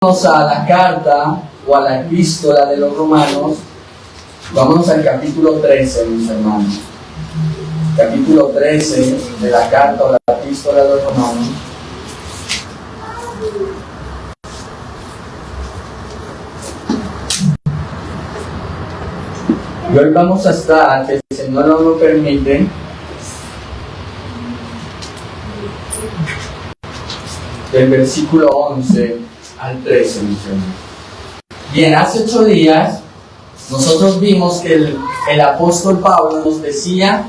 a la carta o a la epístola de los romanos. Vámonos al capítulo 13, mis hermanos. Capítulo 13 de la carta o la epístola de los romanos. Y hoy vamos a estar, que el Señor nos lo permite, del versículo 11 al 13, mis hermanos. Bien, hace 8 días nosotros vimos que el apóstol Pablo nos decía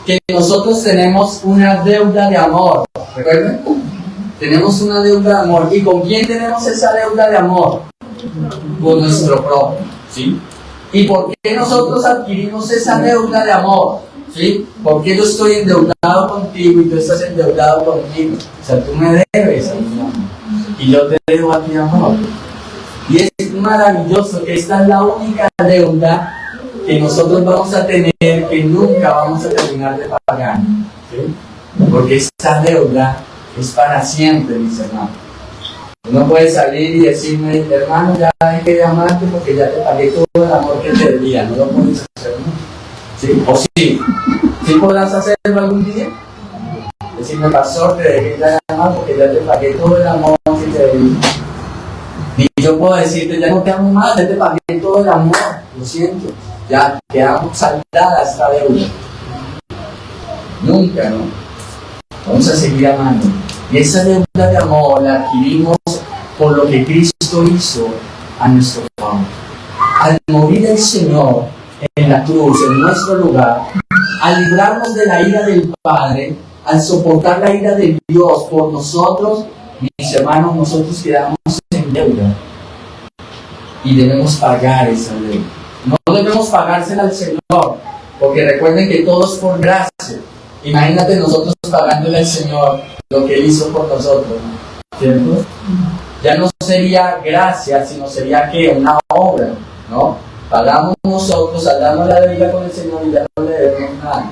que nosotros tenemos una deuda de amor. ¿Recuerdan? Tenemos una deuda de amor. ¿Y con quién tenemos esa deuda de amor? Con nuestro prójimo, ¿sí? ¿Y por qué nosotros adquirimos esa deuda de amor? ¿Sí? Porque yo estoy endeudado contigo y tú estás endeudado conmigo. O sea, tú me debes a mí amor y yo te debo a ti amor. Y es maravilloso que esta es la única deuda que nosotros vamos a tener, que nunca vamos a terminar de pagar, ¿sí? Porque esta deuda es para siempre, mis hermanos. Uno puede salir y decirme, hermano, ya hay que llamarte porque ya te pagué todo el amor que te debía. No lo puedes hacer, ¿no? ¿Sí? ¿O sí? ¿Sí podrás hacerlo algún día? Decirme, pastor, te dejé ya llamar porque ya te pagué todo el amor que te debía. Y yo puedo decirte, ya no te amo más, ya te pagué todo el amor. Lo siento, ya quedamos saldada esta deuda. Nunca, ¿no? Vamos a seguir amando. Y esa deuda de amor la adquirimos por lo que Cristo hizo a nuestro favor. Al morir el Señor en la cruz, en nuestro lugar, al librarnos de la ira del Padre, al soportar la ira de Dios por nosotros, mis hermanos, nosotros quedamos en deuda. Y debemos pagar esa deuda. No debemos pagársela al Señor, porque recuerden que todo es por gracia. Imagínate nosotros pagándole al Señor lo que Él hizo por nosotros, ¿cierto? Ya no sería gracia, sino sería que una obra, ¿no? Pagamos nosotros, saldamos la deuda con el Señor y ya no le debemos nada.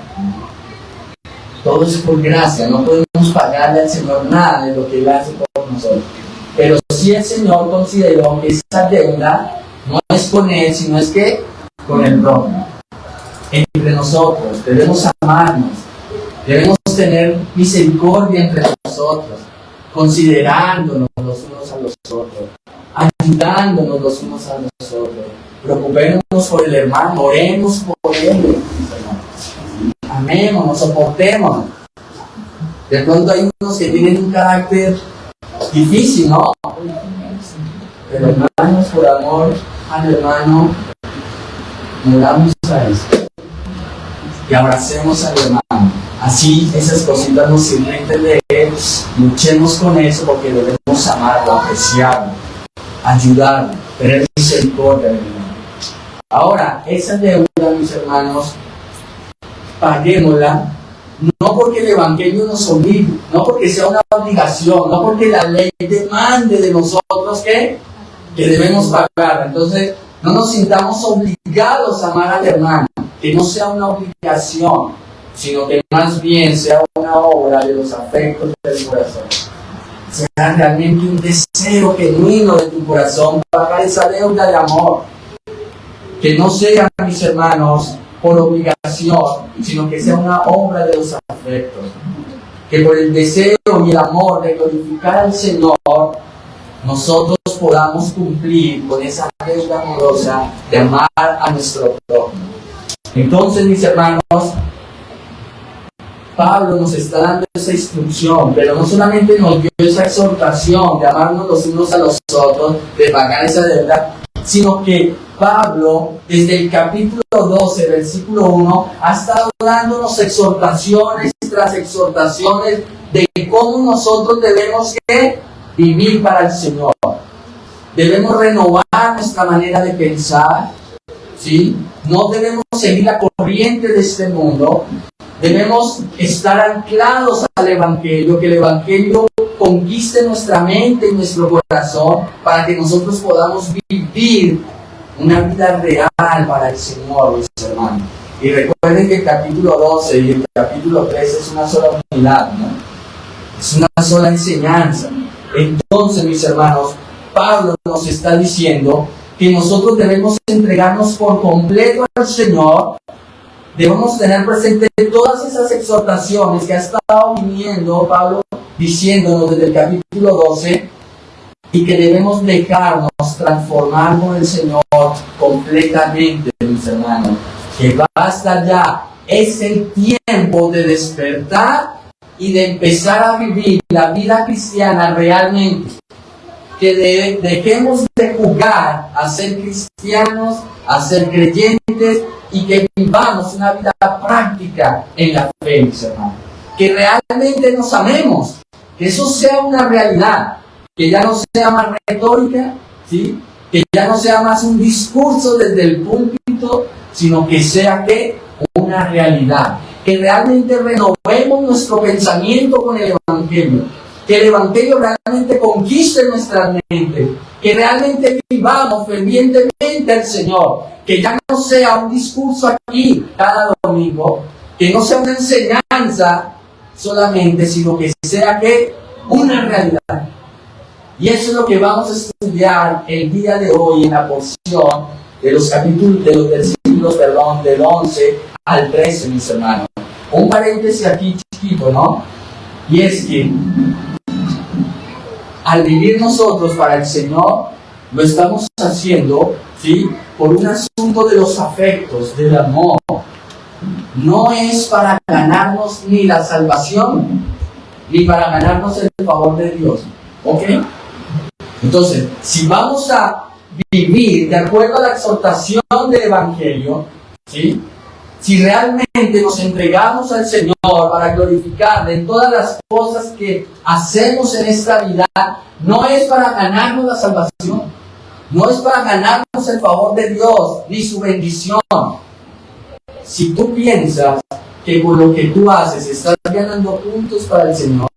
Todo es por gracia, no podemos pagarle al Señor nada de lo que Él hace por nosotros. Pero si el Señor consideró que esa deuda no es con Él, sino es que con el prójimo. Entre nosotros debemos amarnos. Debemos tener misericordia entre nosotros, considerándonos los unos a los otros, ayudándonos los unos a los otros. Preocupémonos por el hermano, oremos por él. Amémonos, soportémonos. De pronto hay unos que tienen un carácter difícil, ¿no? Pero hermanos, por amor al hermano, muramos a esto y abracemos al hermano. Así esas cositas nos sirven de él. Luchemos con eso porque debemos amarlo, apreciarlo, ayudarlo, tener misericordia de él. Ahora, esa deuda, mis hermanos, paguémosla, no porque el Evangelio nos obligue, no porque sea una obligación, no porque la ley demande de nosotros que debemos pagar. Entonces, no nos sintamos obligados a amar al hermano, que no sea una obligación, sino que más bien sea una obra de los afectos del corazón. Sea realmente un deseo genuino de tu corazón pagar esa deuda de amor. Que no sea, mis hermanos, por obligación, sino que sea una obra de los afectos. Que por el deseo y el amor de glorificar al Señor, nosotros podamos cumplir con esa deuda amorosa de amar a nuestro prójimo. Entonces, mis hermanos, Pablo nos está dando esa instrucción, pero no solamente nos dio esa exhortación de amarnos los unos a los otros, de pagar esa deuda, sino que Pablo, desde el capítulo 12, versículo 1, ha estado dándonos exhortaciones tras exhortaciones de cómo nosotros debemos vivir para el Señor. Debemos renovar nuestra manera de pensar, ¿sí? No debemos seguir la corriente de este mundo. Debemos estar anclados al Evangelio, que el Evangelio conquiste nuestra mente y nuestro corazón para que nosotros podamos vivir una vida real para el Señor, mis hermanos. Y recuerden que el capítulo 12 y el capítulo 13 es una sola unidad, ¿no? Es una sola enseñanza. Entonces, mis hermanos, Pablo nos está diciendo que nosotros debemos entregarnos por completo al Señor. Debemos tener presente todas esas exhortaciones que ha estado viniendo Pablo diciéndonos desde el capítulo 12, y que debemos dejarnos transformar con el Señor completamente, mis hermanos. Que basta ya, es el tiempo de despertar y de empezar a vivir la vida cristiana realmente. Que dejemos de jugar a ser cristianos, a ser creyentes, y que vivamos una vida práctica en la fe, mis hermanos. Que realmente nos amemos, que eso sea una realidad, que ya no sea más retórica, ¿sí? Que ya no sea más un discurso desde el púlpito, sino que sea que una realidad. Que realmente renovemos nuestro pensamiento con el Evangelio. Que el Evangelio realmente conquiste nuestra mente. Que realmente vivamos fervientemente al Señor. Que ya no sea un discurso aquí cada domingo. Que no sea una enseñanza solamente, sino que sea que una realidad. Y eso es lo que vamos a estudiar el día de hoy en la porción de los capítulos, de los versículos, del 11 al 13, mis hermanos. Un paréntesis aquí chiquito, ¿no? Y es que al vivir nosotros para el Señor, lo estamos haciendo, ¿sí?, por un asunto de los afectos, del amor. No es para ganarnos ni la salvación, ni para ganarnos el favor de Dios. ¿Ok? Entonces, si vamos a vivir de acuerdo a la exhortación del Evangelio, ¿sí?, si realmente nos entregamos al Señor para glorificarle en todas las cosas que hacemos en esta vida, no es para ganarnos la salvación, no es para ganarnos el favor de Dios ni su bendición. Si tú piensas que por lo que tú haces estás ganando puntos para el Señor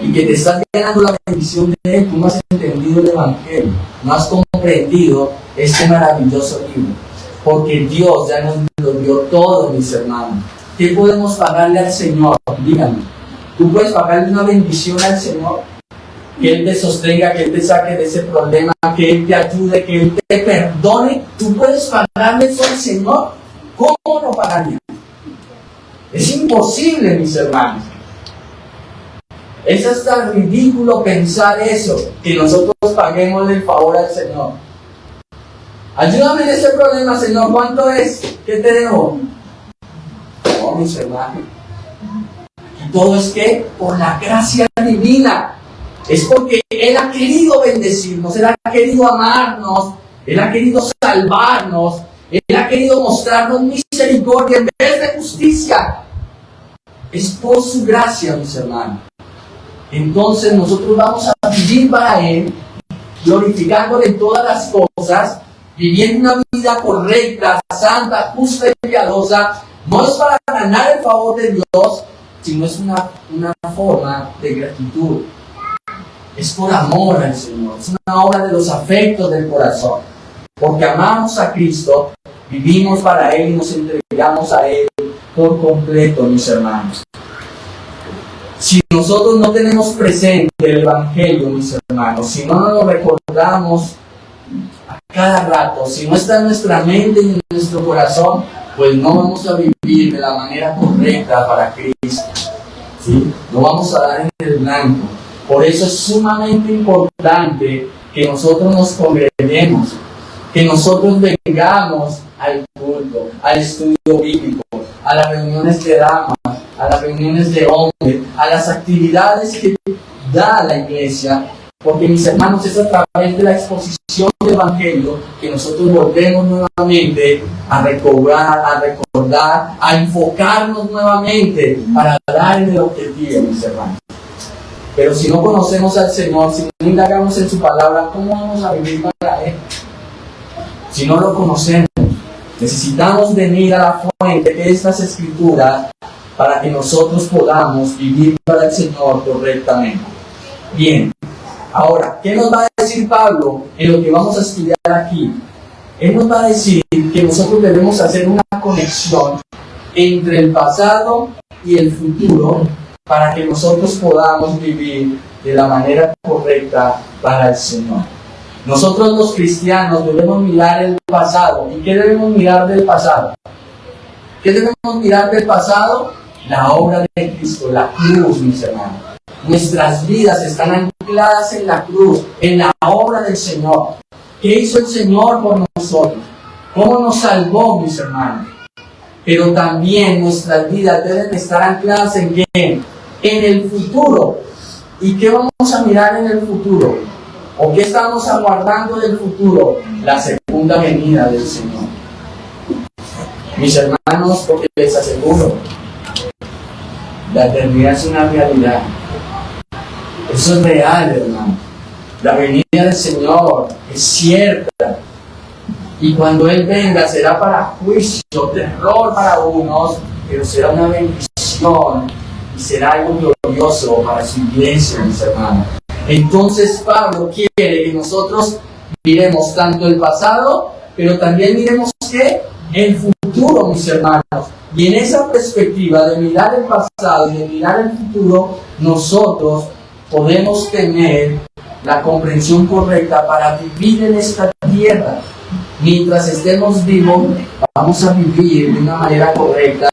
y que te estás ganando la bendición de Él, tú no has entendido el Evangelio, no has comprendido este maravilloso libro. Porque Dios ya nos lo dio todo, mis hermanos. ¿Qué podemos pagarle al Señor? Díganme. ¿Tú puedes pagarle una bendición al Señor? Que Él te sostenga, que Él te saque de ese problema, que Él te ayude, que Él te perdone. ¿Tú puedes pagarle eso al Señor? ¿Cómo no pagarle? Es imposible, mis hermanos. Es hasta ridículo pensar eso, que nosotros paguemos el favor al Señor. Ayúdame en ese problema, Señor. ¿Cuánto es? ¿Qué te debo? No, mis hermanos. Y todo es que por la gracia divina. Es porque Él ha querido bendecirnos, Él ha querido amarnos, Él ha querido salvarnos, Él ha querido mostrarnos misericordia en vez de justicia. Es por su gracia, mis hermanos. Entonces nosotros vamos a vivir para Él, glorificándole en todas las cosas, viviendo una vida correcta, santa, justa y piadosa. No es para ganar el favor de Dios, sino es una forma de gratitud. Es por amor al Señor, es una obra de los afectos del corazón. Porque amamos a Cristo, vivimos para Él y nos entregamos a Él por completo, mis hermanos. Si nosotros no tenemos presente el Evangelio, mis hermanos, si no nos lo recordamos a cada rato, si no está en nuestra mente y en nuestro corazón, pues no vamos a vivir de la manera correcta para Cristo, ¿sí? No vamos a dar en el blanco. Por eso es sumamente importante que nosotros nos congreguemos, que nosotros vengamos al culto, al estudio bíblico, a las reuniones de damas, a las reuniones de hombres, a las actividades que da la iglesia, porque, mis hermanos, es a través de la exposición del Evangelio que nosotros volvemos nuevamente a recobrar, a recordar, a enfocarnos nuevamente para dar en el objetivo, mis hermanos. Pero si no conocemos al Señor, si no indagamos en su palabra, ¿cómo vamos a vivir para Él? Si no lo conocemos, necesitamos venir a la fuente de estas escrituras para que nosotros podamos vivir para el Señor correctamente. Bien, ahora, ¿qué nos va a decir Pablo en lo que vamos a estudiar aquí? Él nos va a decir que nosotros debemos hacer una conexión entre el pasado y el futuro para que nosotros podamos vivir de la manera correcta para el Señor. Nosotros los cristianos debemos mirar el pasado. ¿Y qué debemos mirar del pasado? ¿Qué debemos mirar del pasado? La obra de Cristo, la cruz, mis hermanos. Nuestras vidas están ancladas en la cruz, en la obra del Señor. ¿Qué hizo el Señor por nosotros? ¿Cómo nos salvó, mis hermanos? Pero también nuestras vidas deben estar ancladas ¿en qué? En el futuro. ¿Y qué vamos a mirar en el futuro? ¿O qué estamos aguardando del futuro? La segunda venida del Señor. Mis hermanos, porque les aseguro, la eternidad es una realidad. Eso es real, hermano. La venida del Señor es cierta. Y cuando Él venga será para juicio, terror para unos, pero será una bendición y será algo glorioso para su iglesia, mis hermanos. Entonces Pablo quiere que nosotros miremos tanto el pasado, pero también miremos ¿qué? El futuro, mis hermanos. Y en esa perspectiva de mirar el pasado y de mirar el futuro, nosotros podemos tener la comprensión correcta para vivir en esta tierra. Mientras estemos vivos, vamos a vivir de una manera correcta,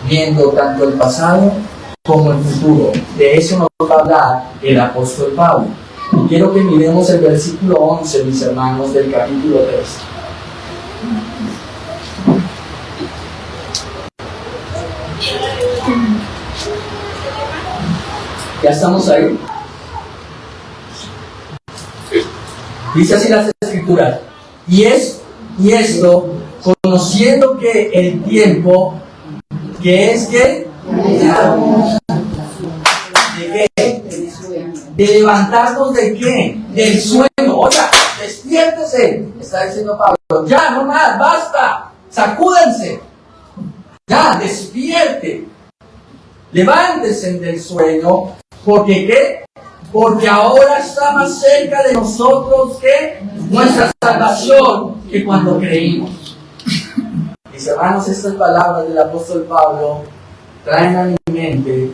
viendo tanto el pasado como el futuro. De eso nos va a hablar el apóstol Pablo. Y quiero que miremos el versículo 11, mis hermanos, del capítulo 3. ¿Ya estamos ahí? Dice así las Escrituras. Y esto, conociendo que el tiempo, que es que, ¿de qué? De levantarnos de qué? Del sueño. Oiga, despiértese, está diciendo Pablo. Ya, no más, basta, sacúdense. Ya, despierte. Levántense del sueño, porque ¿qué? Porque ahora está más cerca de nosotros que nuestra salvación que cuando creímos. Mis hermanos, estas palabras del apóstol Pablo traen a mi mente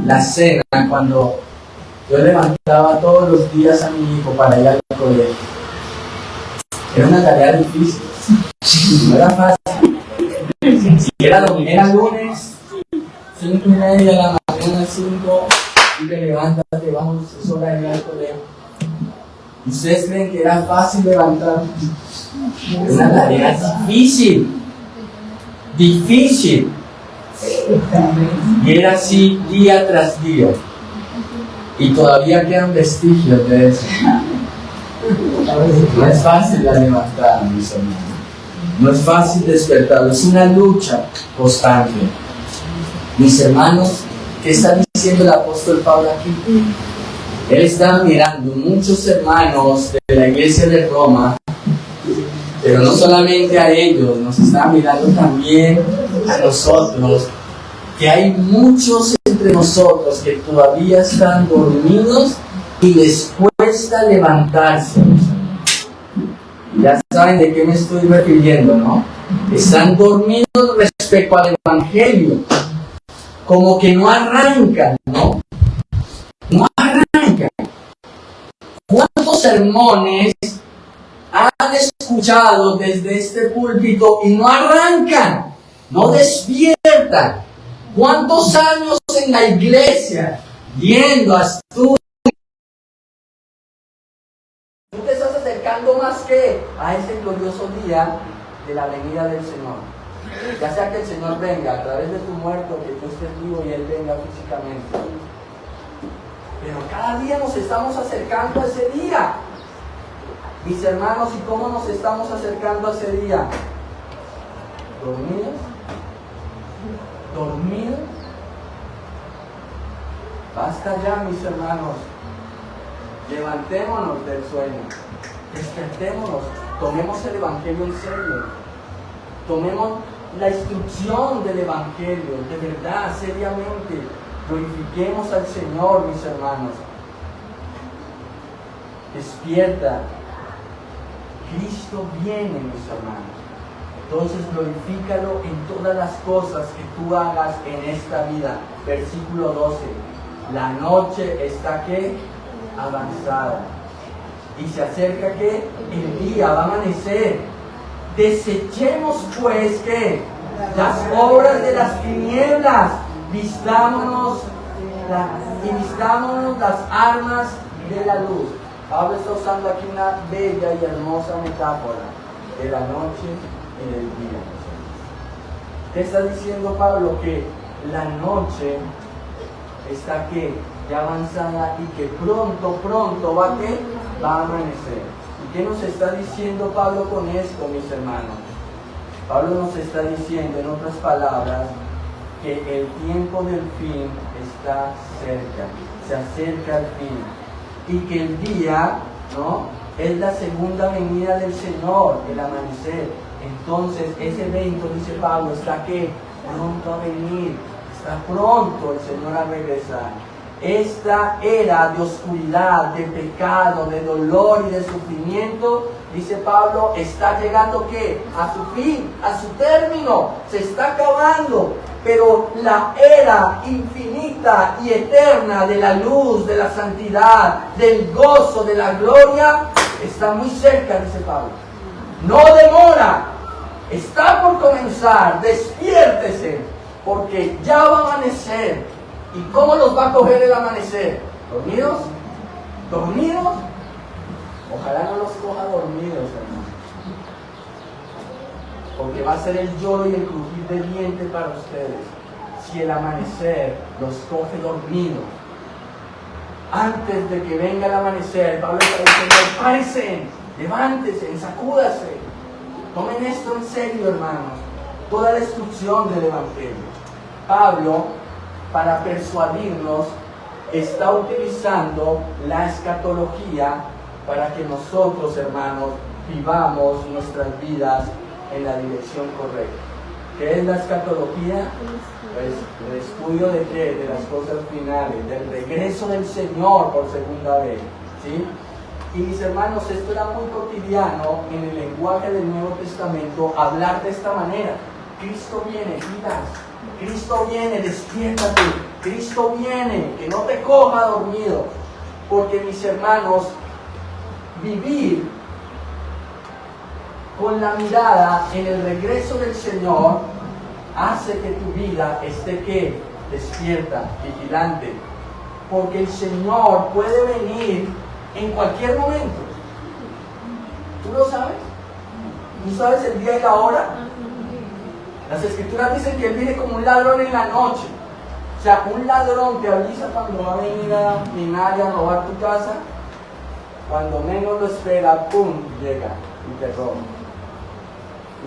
la cena cuando yo levantaba todos los días a mi hijo para ir al colegio. Era una tarea difícil, no era fácil. Si era lunes, 5:30 de la mañana, 5, y te levántate, vamos, es hora de ir al colegio. ¿Ustedes creen que era fácil levantar? Es una tarea difícil. Y era así día tras día. Y todavía quedan vestigios de eso. No es fácil la levantada, mis hermanos. No es fácil despertar, es una lucha constante. Mis hermanos, ¿qué está diciendo el apóstol Pablo aquí? Él está mirando muchos hermanos de la iglesia de Roma, pero no solamente a ellos, nos está mirando también a nosotros, que hay muchos entre nosotros que todavía están dormidos y les cuesta levantarse. Ya saben de qué me estoy refiriendo, ¿no? Están dormidos respecto al Evangelio, como que no arrancan, ¿no? No arrancan. ¿Cuántos sermones han escuchado desde este púlpito y no arrancan? No despiertan. ¿Cuántos años en la iglesia yendo a estudiar? Tú te estás acercando más que a ese glorioso día de la venida del Señor. Ya sea que el Señor venga a través de tu muerto, que tú estés vivo y Él venga físicamente. Pero cada día nos estamos acercando a ese día. Mis hermanos, ¿y cómo nos estamos acercando a ese día? ¿Dormidos? ¿Dormidos? Basta ya, mis hermanos. Levantémonos del sueño. Despertémonos. Tomemos el Evangelio en serio. Tomemos la instrucción del Evangelio, de verdad, seriamente. Glorifiquemos al Señor, mis hermanos. Despierta. Cristo viene, mis hermanos. Entonces glorifícalo en todas las cosas que tú hagas en esta vida. Versículo 12. La noche está ¿qué? Avanzada. y se acerca que el día va a amanecer. Desechemos pues que las obras de las tinieblas, vistámonos las armas de la luz. Pablo está usando aquí una bella y hermosa metáfora de la noche y del día. ¿Qué está diciendo Pablo? Que la noche está que ya avanzada y que pronto va a amanecer. ¿Y qué nos está diciendo Pablo con esto, mis hermanos? Pablo nos está diciendo, en otras palabras, que el tiempo del fin está cerca, se acerca al fin, y que el día, ¿no?, es la segunda venida del Señor, el amanecer. Entonces ese evento, dice Pablo, está que pronto a venir, está pronto el Señor a regresar. Esta era de oscuridad, de pecado, de dolor y de sufrimiento, dice Pablo, está llegando ¿qué? A su fin, a su término, se está acabando. Pero la era infinita y eterna de la luz, de la santidad, del gozo, de la gloria, está muy cerca, dice Pablo. No demora, está por comenzar, despiértese, porque ya va a amanecer. ¿Y cómo los va a coger el amanecer? ¿Dormidos? ¿Dormidos? Ojalá no los coja dormidos, hermano. Porque va a ser el lloro y el crujir de dientes para ustedes si el amanecer los coge dormidos. Antes de que venga el amanecer, Pablo está diciendo, párense, levántense, sacúdase. Tomen esto en serio, hermanos. Toda la instrucción del Evangelio. Pablo, para persuadirnos, está utilizando la escatología para que nosotros, hermanos, vivamos nuestras vidas en la dirección correcta. ¿Qué es la escatología? Pues el estudio de qué, de las cosas finales, del regreso del Señor por segunda vez, ¿sí? Y mis hermanos, esto era muy cotidiano en el lenguaje del Nuevo Testamento, hablar de esta manera. Cristo viene, vidas. Cristo viene, despiértate. Cristo viene, que no te coja dormido. Porque mis hermanos, vivir con la mirada en el regreso del Señor hace que tu vida esté ¿qué? Despierta, vigilante. Porque el Señor puede venir en cualquier momento. ¿Tú lo sabes? ¿Tú sabes el día y la hora? Las Escrituras dicen que Él viene como un ladrón en la noche. O sea, un ladrón te avisa cuando va a venir a minar y a robar tu casa. Cuando menos lo espera, ¡pum!, llega y te roba.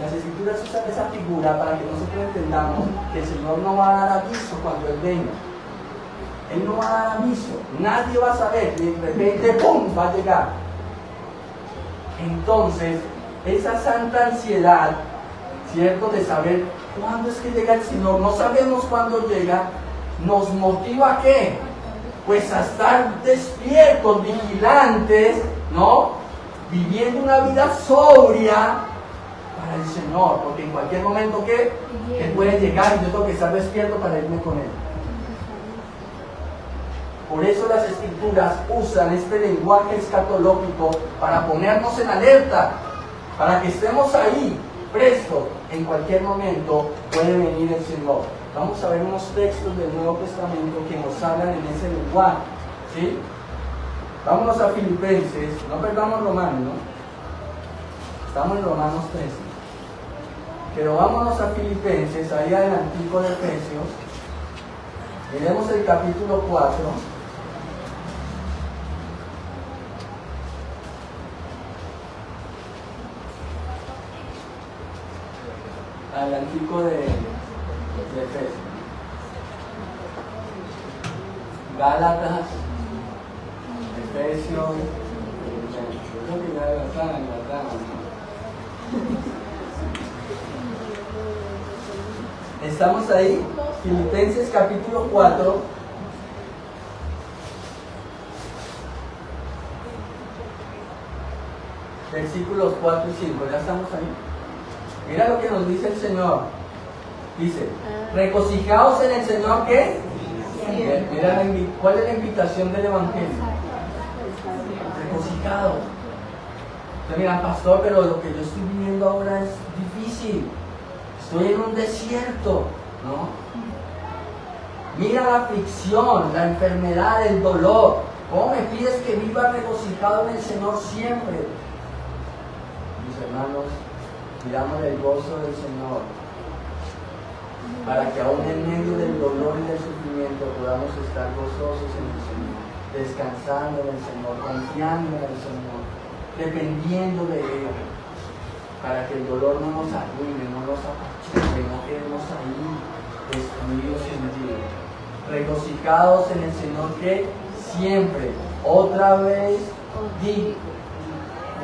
Las Escrituras usan esa figura para que nosotros entendamos que el Señor no va a dar aviso cuando Él venga. Él no va a dar aviso, nadie va a saber, y de repente ¡pum!, va a llegar. Entonces, esa santa ansiedad, ¿cierto?, de saber cuándo es que llega el Señor, no sabemos cuándo llega, nos motiva ¿a qué? Pues a estar despiertos, vigilantes, ¿no? Viviendo una vida sobria para el Señor, porque en cualquier momento ¿qué? Él puede llegar y yo tengo que estar despierto para irme con Él. Por eso las Escrituras usan este lenguaje escatológico para ponernos en alerta, para que estemos ahí, prestos. En cualquier momento puede venir el Señor. Vamos a ver unos textos del Nuevo Testamento que nos hablan en ese lenguaje, ¿sí? Vámonos a Filipenses, no perdamos Romanos, ¿no? Estamos en Romanos 13. Pero vámonos a Filipenses, ahí adelantico de Efesios. Miremos el capítulo 4. Adelantico de Efesios. Gálatas, Efesios. Creo que ya la ¿estamos ahí? Filipenses capítulo 4. Versículos 4 y 5. ¿Ya estamos ahí? Mira lo que nos dice el Señor. Dice, regocijaos en el Señor, ¿qué? Mira, ¿cuál es la invitación del Evangelio? Regocijaos. Ustedes miran, pastor, pero lo que yo estoy viviendo ahora es difícil. Estoy en un desierto, ¿no? Mira la aflicción, la enfermedad, el dolor. ¿Cómo me pides que viva regocijado en el Señor siempre? Mis hermanos, pidamos el gozo del Señor, para que aún en medio del dolor y del sufrimiento podamos estar gozosos en el Señor, descansando en el Señor, confiando en el Señor, dependiendo de Él, para que el dolor no nos arruine, no nos apachugue, no quedemos ahí destruidos en Dios. Regocijados en el Señor que siempre, otra vez digo,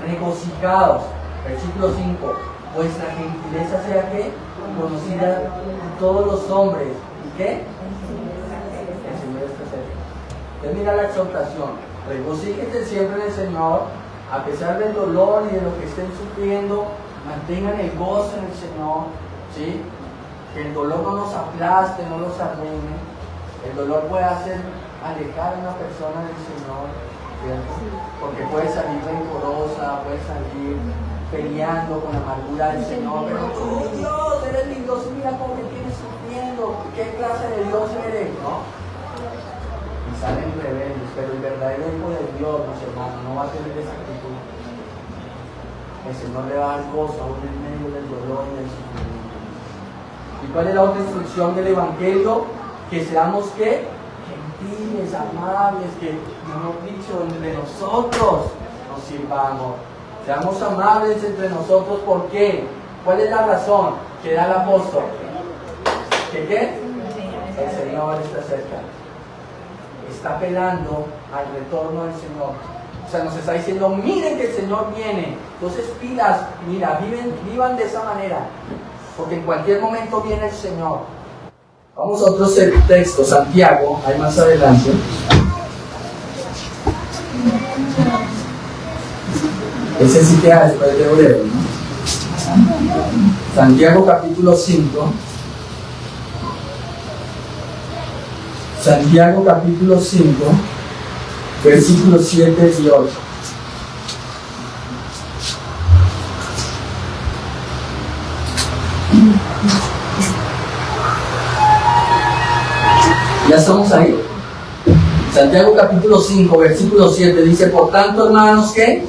regocijados. Versículo 5, vuestra gentileza sea que conocida por todos los hombres. ¿Y qué? El Señor está cerca. Entonces mira la exhortación, regocíjense siempre en el Señor, a pesar del dolor y de lo que estén sufriendo, mantengan el gozo en el Señor, ¿sí? Que el dolor no nos aplaste, no nos arruine. El dolor puede hacer alejar a una persona del Señor, ¿cierto? Porque puede salir rencorosa, puede salir peleando con la amargura del Señor, pero tú, Dios, eres mi Dios, mira cómo me tienes sufriendo, qué clase de Dios eres, ¿no? Y salen rebeldes, pero el verdadero hijo de Dios, mis hermanos, no va a tener esa actitud. El Señor le va a dar gozo aún en medio del dolor y del sufrimiento. ¿Y cuál es la otra instrucción del Evangelio? Que seamos, ¿qué? Gentiles, amables, que, hemos dicho, entre nosotros nos sirvamos. Seamos amables entre nosotros, ¿por qué? ¿Cuál es la razón que da el apóstol? ¿Que qué? El Señor está cerca. Está apelando al retorno del Señor. O sea, nos está diciendo, miren que el Señor viene. Entonces, pilas, mira, vivan de esa manera. Porque en cualquier momento viene el Señor. Vamos a otro texto, Santiago, ahí más adelante. Ese sí queda después de Obrero, ¿no? Santiago capítulo 5. Santiago capítulo 5, versículos 7 y 8. Ya estamos ahí. Santiago capítulo 5, versículo 7 dice, por tanto, hermanos, ¿qué?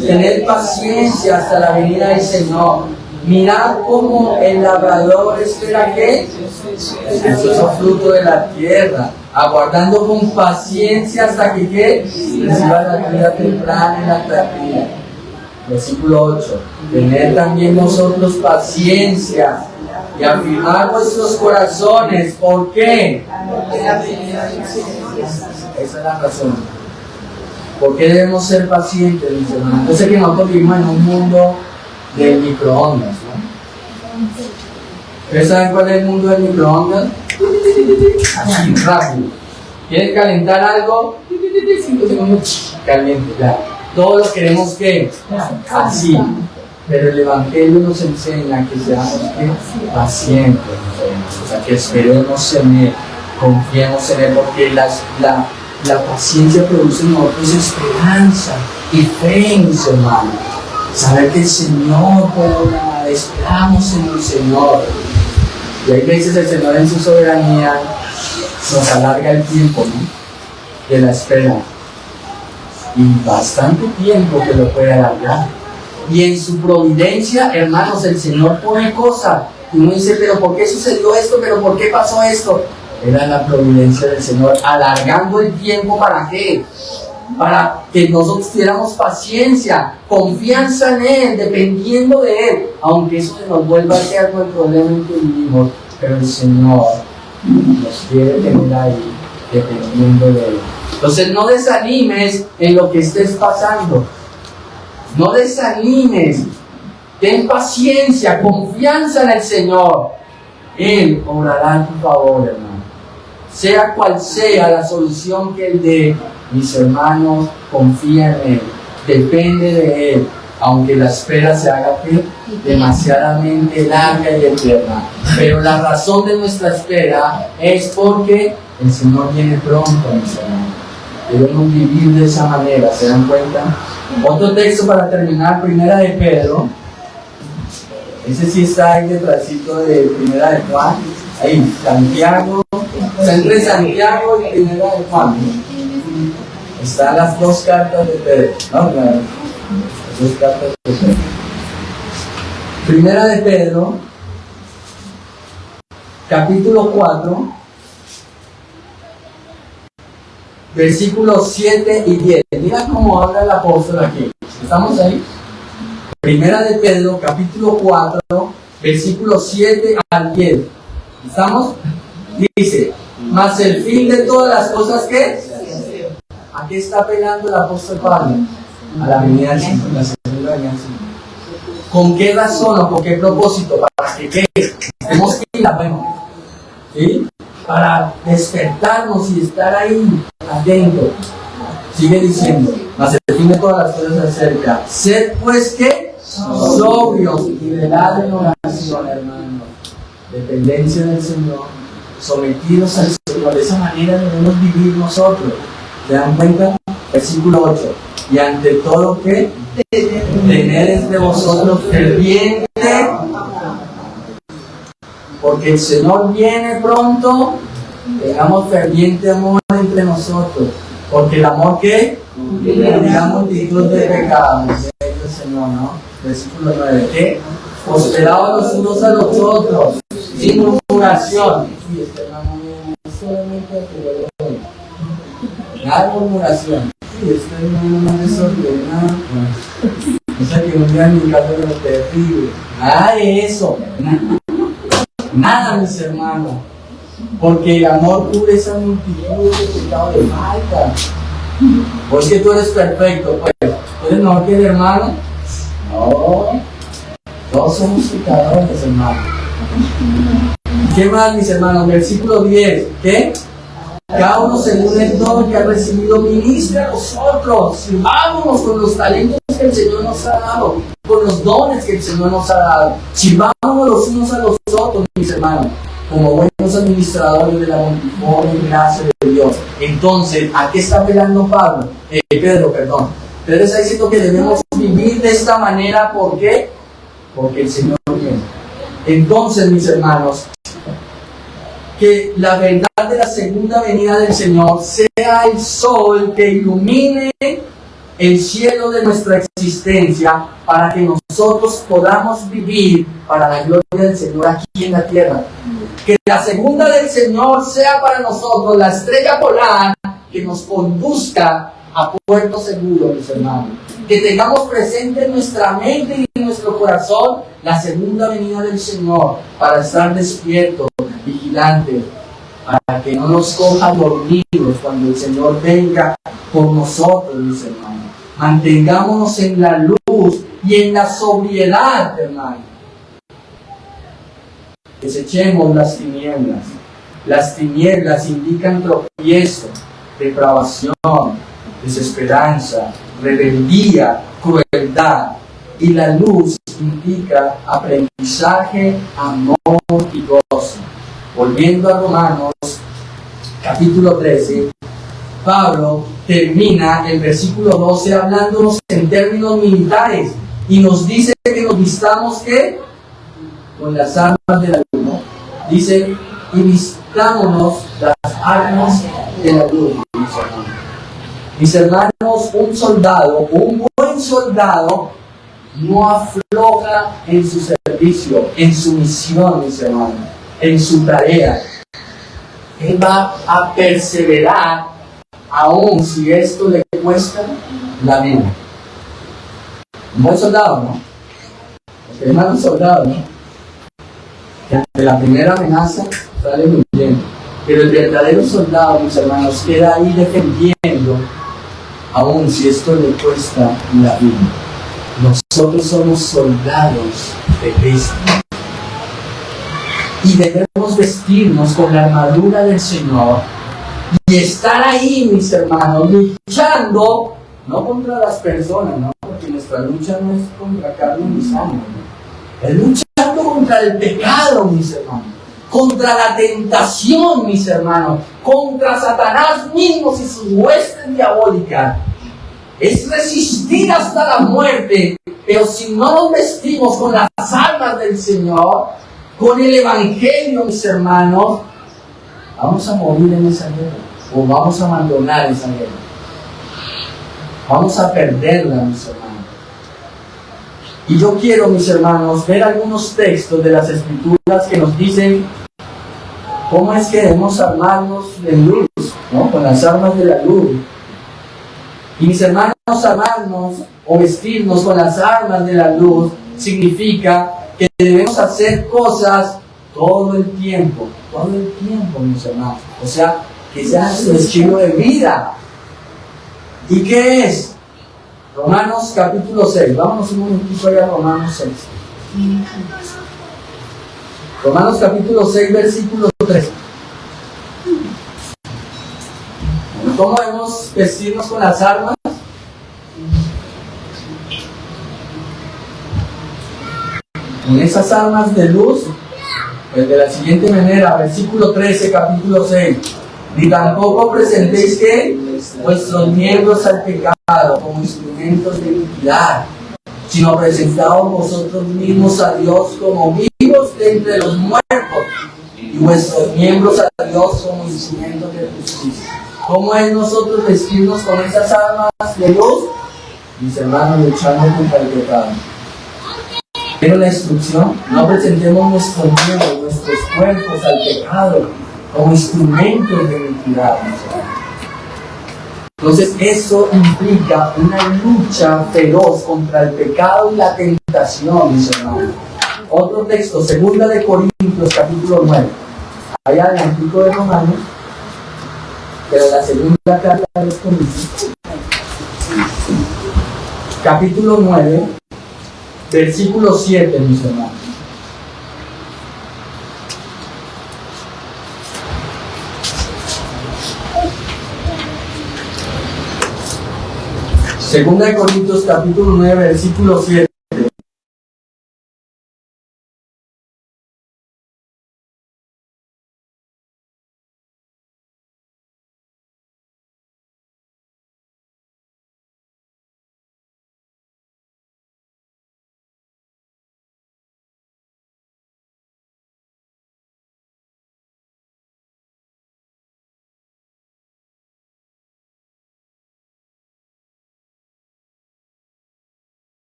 Tened paciencia hasta la venida del Señor. Mirad cómo el labrador espera que el precioso fruto de la tierra, aguardando con paciencia hasta que ¿qué? Reciba la vida temprana y la tardía. Versículo 8. Tened también vosotros paciencia y afirmar vuestros corazones. ¿Por qué? Esa es la razón. ¿Por qué debemos ser pacientes, mis hermanos? Yo sé que nosotros vivimos en un mundo de microondas, ¿no? ¿Ustedes saben cuál es el mundo del microondas? Así, rápido. ¿Quieren calentar algo? 5 segundos, caliente, ya. Todo lo queremos que así. Pero el Evangelio nos enseña que seamos pacientes, o sea, que esperemos en Él, confiemos en Él, porque la paciencia produce en nosotros esperanza y fe, mis hermanos. Saber que el Señor puede obrar, esperamos en el Señor. Y hay veces el Señor en su soberanía nos alarga el tiempo, ¿no? De la espera. Y bastante tiempo que lo puede alargar. Y en su providencia, hermanos, el Señor pone cosas. Y uno dice, pero ¿por qué sucedió esto? ¿Pero por qué pasó esto? Era la providencia del Señor, alargando el tiempo, ¿para qué? Para que nosotros tuviéramos paciencia, confianza en Él, dependiendo de Él, aunque eso se nos vuelva a ser el problema en que vivimos, pero el Señor nos quiere tener ahí, dependiendo de Él. Entonces no desanimes en lo que estés pasando, no desanimes, ten paciencia, confianza en el Señor, Él obrará en tu favor, hermano. Sea cual sea la solución que Él dé, mis hermanos, confía en Él, depende de Él, aunque la espera se haga demasiadamente larga y eterna. Pero la razón de nuestra espera es porque el Señor viene pronto, mis hermanos. Debemos vivir de esa manera, ¿se dan cuenta? Otro texto para terminar, Primera de Pedro. Ese sí está ahí detrásito de Primera de Juan. Ahí, Santiago. Está entre Santiago y Primera de Juan. Están las dos cartas de Pedro. No, claro. Las dos cartas de Pedro. Primera de Pedro, capítulo 4, versículos 7 y 10. Mira cómo habla el apóstol aquí. ¿Estamos ahí? Primera de Pedro, capítulo 4, versículos 7 al 10. ¿Estamos? Dice, mas el fin de todas las cosas, ¿qué? ¿A qué está apelando el apóstol Pablo? A la venida del Señor, la segunda venida del Señor. ¿Con qué razón o con qué propósito? ¿Para que estemos pilas? Bueno, ¿sí? Para despertarnos y estar ahí atentos. Sigue diciendo, mas el fin de todas las cosas se acerca. Sed pues que sobrios y velad en oración, hermanos. Dependencia del Señor, sometidos al Señor. De esa manera debemos vivir nosotros. ¿Se dan cuenta? Versículo 8. Y ante todo, ¿qué? Tener de vosotros ferviente, porque el Señor viene pronto. Tengamos ferviente amor entre nosotros, porque el amor, ¿qué? La multitud de pecados. Dice el Señor, ¿no? Versículo 9. ¿Qué? Hospedado los unos a los otros, sin murmuración. Sí, este hermano solamente la murmuración. Sí, este hermano no es desordenado. O sea que un día en mi casa era terrible. Nada de eso. Nada, mis hermanos. Porque el amor cubre esa multitud de pecados de falta. O es que tú eres perfecto, pues. ¿Tú eres mejor que el hermano? No. Todos somos pecadores, hermano. ¿Qué más, mis hermanos? Versículo 10. ¿Qué? Cada uno según el don que ha recibido, ministra a nosotros. Sirvámonos con los talentos que el Señor nos ha dado, con los dones que el Señor nos ha dado. Sirvámonos los unos a los otros, mis hermanos, como buenos administradores de la multiforme gracia de Dios. Entonces, ¿a qué está apelando Pedro? Pedro está diciendo que debemos vivir de esta manera. ¿Por qué? Porque el Señor viene. Entonces, mis hermanos, que la verdad de la segunda venida del Señor sea el sol que ilumine el cielo de nuestra existencia, para que nosotros podamos vivir para la gloria del Señor aquí en la tierra. Que la segunda del Señor sea para nosotros la estrella polar que nos conduzca a puerto seguro, mis hermanos. Que tengamos presente en nuestra mente y en nuestro corazón la segunda venida del Señor, para estar despiertos, vigilantes, para que no nos coja dormidos cuando el Señor venga por nosotros, mis hermanos. Mantengámonos en la luz y en la sobriedad, hermanos. Desechemos las tinieblas. Las tinieblas indican tropiezo, depravación, desesperanza, rebeldía, crueldad. Y la luz indica aprendizaje, amor y gozo. Volviendo a Romanos, capítulo 13, Pablo termina el versículo 12 hablándonos en términos militares y nos dice que nos vistamos, ¿qué? Con las armas de la luz, ¿no? Dice, y vistámonos las armas de la luz, mis hermanos. Mis hermanos, un buen soldado, no afloja en su servicio, en su misión, mis hermanos, en su tarea. Él va a perseverar, aun si esto le cuesta la vida. Un buen soldado, ¿no? El hermano soldado, ¿no? Que ante la primera amenaza sale huyendo. Pero el verdadero soldado, mis hermanos, queda ahí defendiendo, aun si esto le cuesta la vida. Nosotros somos soldados de Cristo. Y debemos vestirnos con la armadura del Señor y estar ahí, mis hermanos, luchando, no contra las personas, ¿no? Porque nuestra lucha no es contra carne ni sangre, ¿no? Es luchando contra el pecado, mis hermanos, contra la tentación, mis hermanos, contra Satanás mismo y sus huestes diabólicas. es resistir hasta la muerte, pero si no nos vestimos con las armas del Señor, con el Evangelio, mis hermanos, vamos a morir en esa guerra, o vamos a abandonar esa guerra. Vamos a perderla, mis hermanos. Y yo quiero, mis hermanos, ver algunos textos de las Escrituras que nos dicen cómo es que debemos armarnos de luz, ¿no? Con las armas de la luz. Y mis hermanos, armarnos o vestirnos con las armas de la luz significa que debemos hacer cosas todo el tiempo, mis hermanos. O sea, que sea nuestro estilo de vida. ¿Y qué es? Romanos capítulo 6. Vámonos un momentito allá a Romanos 6. Romanos capítulo 6, versículo 3. ¿Cómo debemos vestirnos con las armas? Con esas armas de luz, pues de la siguiente manera, versículo 13, capítulo 6. Ni tampoco presentéis que vuestros miembros al pecado como instrumentos de iniquidad, sino presentaos vosotros mismos a Dios como vivos de entre los muertos, y vuestros miembros a Dios como instrumentos de justicia. ¿Cómo es nosotros vestirnos con esas armas de luz? Mis hermanos, luchando contra el pecado. Pero la instrucción, no presentemos nuestros miembros, nuestros cuerpos al pecado como instrumentos de iniquidad. Entonces eso implica una lucha feroz contra el pecado y la tentación, mis hermanos. Otro texto, 2 de Corintios, capítulo 9. Allá adelantico de Romanos, pero la segunda carta de los Corintios. Capítulo 9, versículo 7, mis hermanos. Segunda de Corintios, capítulo 9, versículo 7.